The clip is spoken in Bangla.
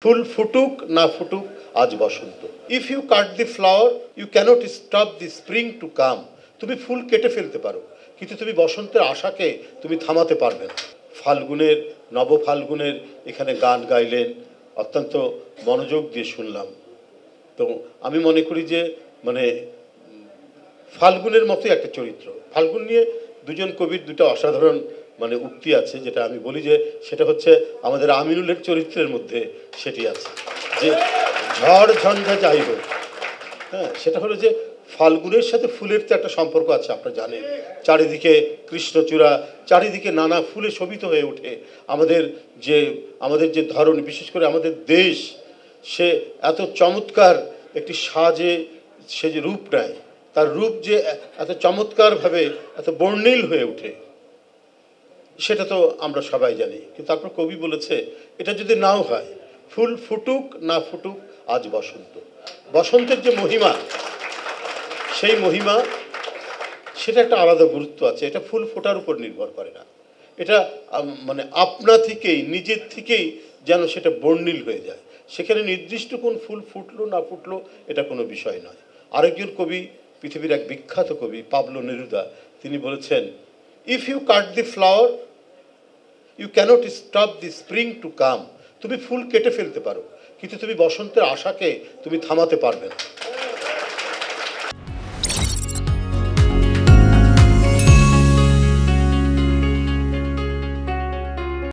ফুল ফুটুক না ফুটুক আজ বসন্ত। If you cut the flower you cannot stop the spring to come. তুমি ফুল কেটে ফেলতে পারো, কিন্তু তুমি বসন্তের আশাকে তুমি থামাতে পারবে না। ফাল্গুনের নব ফাল্গুনের এখানে গান গাইলেন, অত্যন্ত মনোযোগ দিয়ে শুনলাম। তো আমি মনে করি যে মানে ফাল্গুনের মতোই একটা চরিত্র। ফাল্গুন নিয়ে দুজন কবির দুটো অসাধারণ উক্তি আছে, যেটা আমি বলি যে সেটা হচ্ছে আমাদের আমিনুলের চরিত্রের মধ্যে সেটি আছে, যে ঝড় ঝঞ্ঝা যাই হোক, হ্যাঁ, সেটা হলো যে ফাল্গুনের সাথে ফুলের তো একটা সম্পর্ক আছে, আপনারা জানেন। চারিদিকে কৃষ্ণচূড়া, চারিদিকে নানা ফুলে শোভিত হয়ে ওঠে। আমাদের যে ধরন, বিশেষ করে আমাদের দেশ, সে এত চমৎকার একটি সে যে রূপ নেয়, তার রূপ যে এত চমৎকারভাবে এত বর্ণিল হয়ে ওঠে, সেটা তো আমরা সবাই জানি। কিন্তু তারপর কবি বলেছে এটা যদি নাও হয়, ফুল ফুটুক না ফুটুক আজ বসন্ত। বসন্তের যে মহিমা, সেই মহিমা সেটা একটা আলাদা গুরুত্ব আছে। এটা ফুল ফোটার উপর নির্ভর করে না, এটা আপনা থেকেই, নিজের থেকেই যেন সেটা বর্ণিল হয়ে যায়। সেখানে নির্দিষ্ট কোন ফুল ফুটলো না ফুটলো এটা কোনো বিষয় নয়। আরেকজন কবি, পৃথিবীর এক বিখ্যাত কবি পাবলো নেরুদা, তিনি বলেছেন, if you cut the flower you cannot stop the spring to come. তুমি ফুল কেটে ফেলতে পারো, কিন্তু তুমি বসন্তের আশাকে তুমি থামাতে পারবে না।